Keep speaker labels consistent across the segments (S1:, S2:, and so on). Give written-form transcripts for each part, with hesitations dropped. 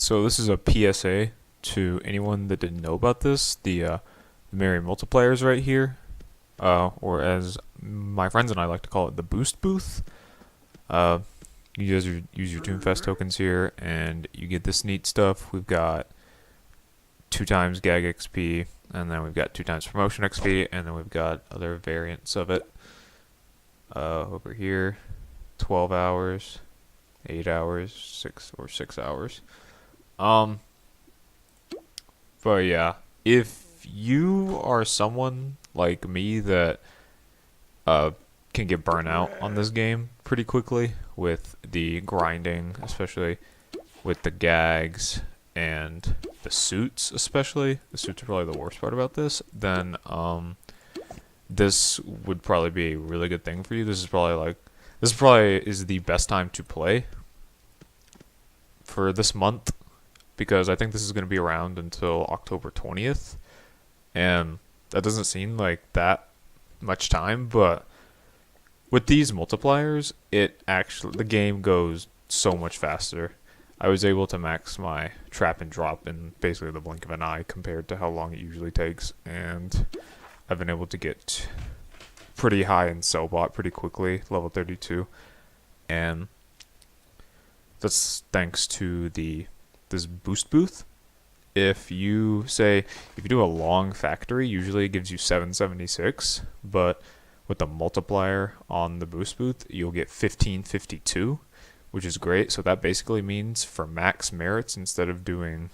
S1: So this is a PSA to anyone that didn't know about this. The Merry multipliers right here, or as my friends and I like to call it, the boost booth. You use your Toonfest tokens here, and you get this neat stuff. We've got 2 times Gag XP, and then we've got 2 times Promotion XP, and then we've got other variants of it. Over here, 12 hours, 8 hours, 6 hours. But yeah, if you are someone like me that can get burnt out on this game pretty quickly with the grinding, especially with the gags and the suits, especially the suits are probably the worst part about this, then this would probably be a really good thing for you. This probably is the best time to play for this month, because I think this is going to be around until October 20th, and that doesn't seem like that much time, but with these multipliers, the game goes so much faster. I was able to max my trap and drop in basically the blink of an eye compared to how long it usually takes, and I've been able to get pretty high in Sellbot pretty quickly, level 32, and that's thanks to this boost booth. If you do a long factory, usually it gives you 776, but with the multiplier on the boost booth, you'll get 1552, which is great. So that basically means for max merits, instead of doing,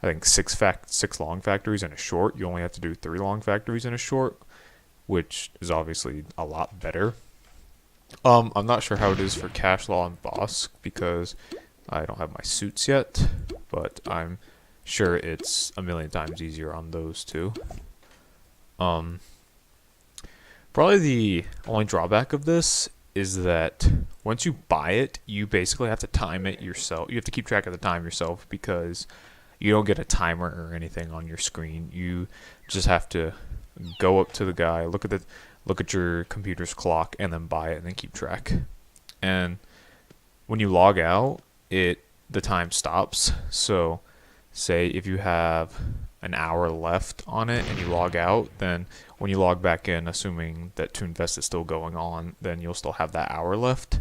S1: I think, 6 long factories in a short, you only have to do 3 long factories in a short, which is obviously a lot better. I'm not sure how it is for Cash Law and Boss because I don't have my suits yet, but I'm sure it's a million times easier on those two. Probably the only drawback of this is that once you buy it, you basically have to time it yourself. You have to keep track of the time yourself because you don't get a timer or anything on your screen. You just have to go up to the guy, look at your computer's clock, and then buy it and then keep track. And when you log out, the time stops. So say if you have an hour left on it and you log out, then when you log back in, assuming that Toonfest is still going on, then you'll still have that hour left.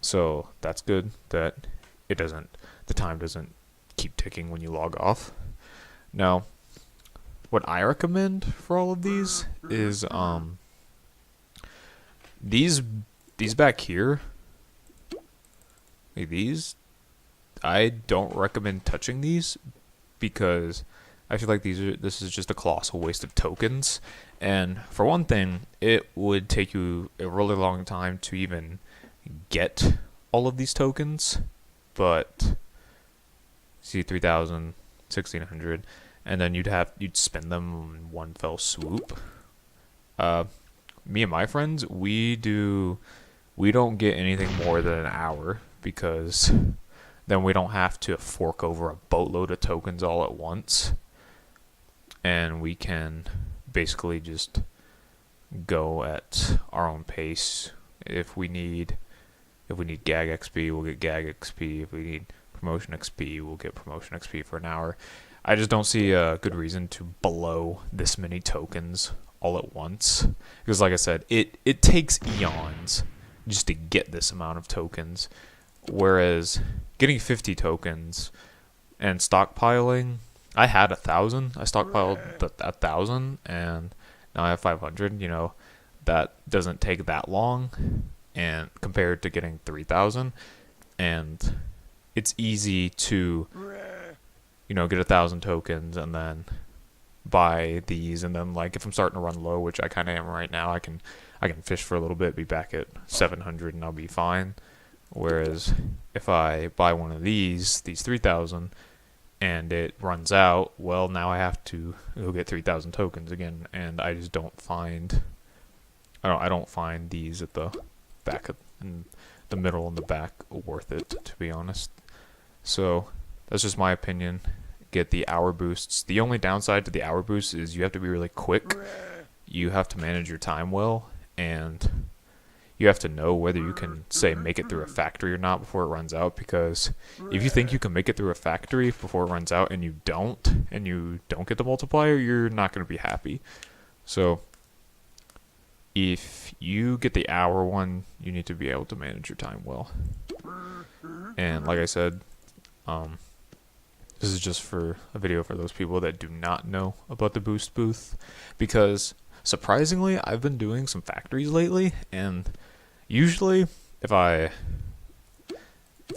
S1: So that's good that the time doesn't keep ticking when you log off. Now, what I recommend for all of these is these back here, like these, I don't recommend touching these because I feel like this is just a colossal waste of tokens. And for one thing, it would take you a really long time to even get all of these tokens. But see, 3,000, 1,600, and then you'd spend them in one fell swoop. Me and my friends, we don't get anything more than an hour because then we don't have to fork over a boatload of tokens all at once. And we can basically just go at our own pace. If we need Gag XP, we'll get Gag XP. If we need Promotion XP, we'll get Promotion XP for an hour. I just don't see a good reason to blow this many tokens all at once. Because like I said, it takes eons just to get this amount of tokens. Whereas getting 50 tokens and stockpiling, I had 1,000. I stockpiled 1,000, and now I have 500. You know, that doesn't take that long, and compared to getting 3,000, and it's easy to, get 1,000 tokens and then buy these, and then like if I'm starting to run low, which I kind of am right now, I can fish for a little bit, be back at 700, and I'll be fine. Whereas if I buy one of these 3,000. And it runs out, well, now I have to go get 3,000 tokens again, and I just don't find these at the back, in the middle and the back worth it, to be honest. So that's just my opinion. Get the hour boosts. The only downside to the hour boosts is you have to be really quick. You have to manage your time well, and you have to know whether you can, say, make it through a factory or not before it runs out, because if you think you can make it through a factory before it runs out and you don't get the multiplier, you're not going to be happy. So if you get the hour one, you need to be able to manage your time well. And like I said, this is just for a video for those people that do not know about the boost booth, because surprisingly, I've been doing some factories lately, and usually if I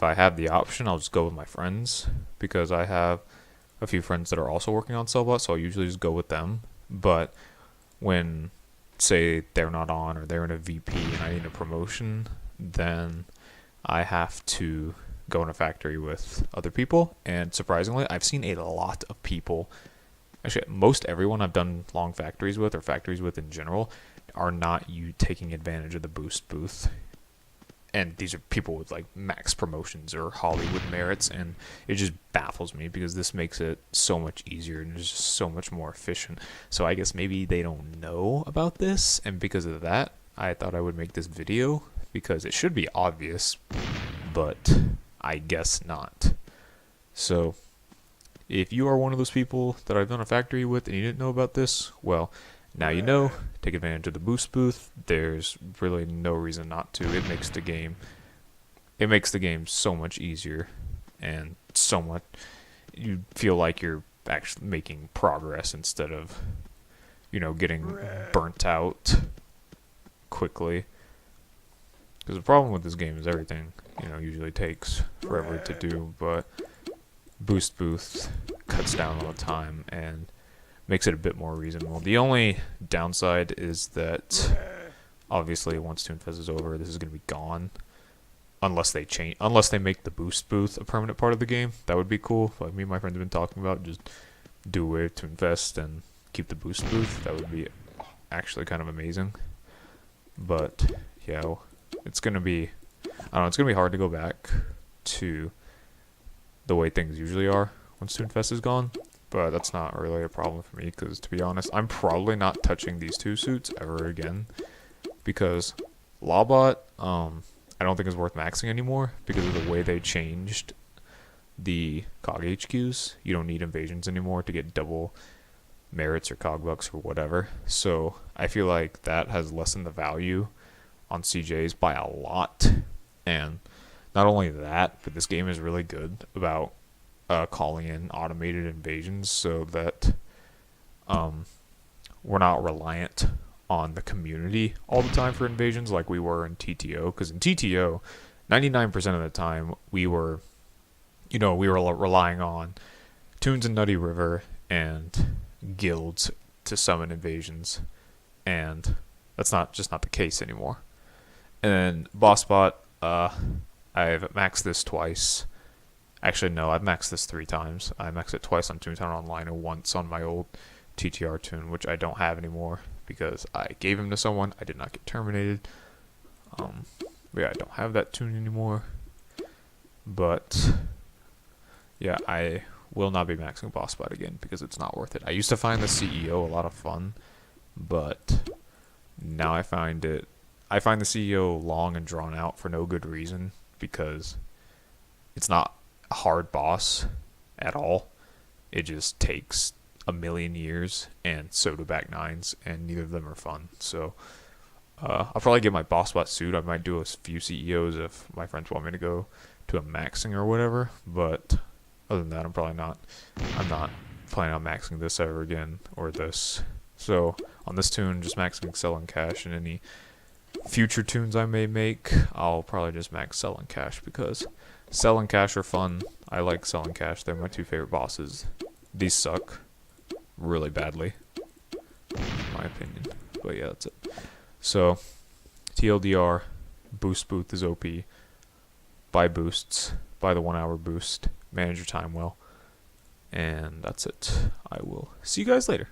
S1: have the option, I'll just go with my friends, because I have a few friends that are also working on Cellbot, so I'll usually just go with them. But when, say, they're not on, or they're in a VP and I need a promotion, then I have to go in a factory with other people. And surprisingly, I've seen a lot of people, actually most everyone I've done long factories with, or factories with in general, are not taking advantage of the boost booth. And these are people with like max promotions or Hollywood merits, and it just baffles me, because this makes it so much easier and it's just so much more efficient. So I guess maybe they don't know about this, and because of that, I thought I would make this video, because it should be obvious, but I guess not. So if you are one of those people that I've done a factory with and you didn't know about this, well, now you know. Take advantage of the boost booth. There's really no reason not to. It makes the game so much easier, and so much, you feel like you're actually making progress instead of, getting burnt out quickly. Because the problem with this game is everything, usually takes forever to do, but boost booth cuts down on the time and makes it a bit more reasonable. The only downside is that obviously once Toonfest is over, this is going to be gone, unless they make the boost booth a permanent part of the game. That would be cool. Like me and my friends have been talking about, just do away with Toonfest and keep the boost booth. That would be actually kind of amazing. But yeah, it's going to be, I don't know, it's going to be hard to go back to the way things usually are once Toonfest is gone. But that's not really a problem for me, because to be honest, I'm probably not touching these two suits ever again, because Lawbot, I don't think is worth maxing anymore, because of the way they changed the COG HQs. You don't need invasions anymore to get double merits or COG bucks or whatever. So I feel like that has lessened the value on CJs by a lot. And not only that, but this game is really good about calling in automated invasions, so that we're not reliant on the community all the time for invasions like we were in TTO. Because in TTO, 99% of the time we were relying on Toons and Nutty River and guilds to summon invasions, and that's not the case anymore. And then BossBot, I've maxed this twice. Actually, no, I've maxed this 3 times. I maxed it twice on Toontown Online and once on my old TTR Toon, which I don't have anymore because I gave him to someone. I did not get terminated. Yeah, I don't have that Toon anymore. But yeah, I will not be maxing BossBot again because it's not worth it. I used to find the CEO a lot of fun, but now I find the CEO long and drawn out for no good reason, because it's not a hard boss at all. It just takes a million years and soda back 9s, and neither of them are fun. So I'll probably get my BossBot suit. I might do a few CEOs if my friends want me to go to a maxing or whatever, but other than that, I'm not planning on maxing this ever again, or this. So on this Toon, just maxing Sell and Cash, and any future Toons I may make, I'll probably just max Sell and Cash, because Sell and Cash are fun. I like Sell and Cash. They're my 2 favorite bosses. These suck really badly, in my opinion. But yeah, that's it. So TLDR, boost booth is OP. Buy boosts. Buy the 1 hour boost. Manage your time well. And that's it. I will see you guys later.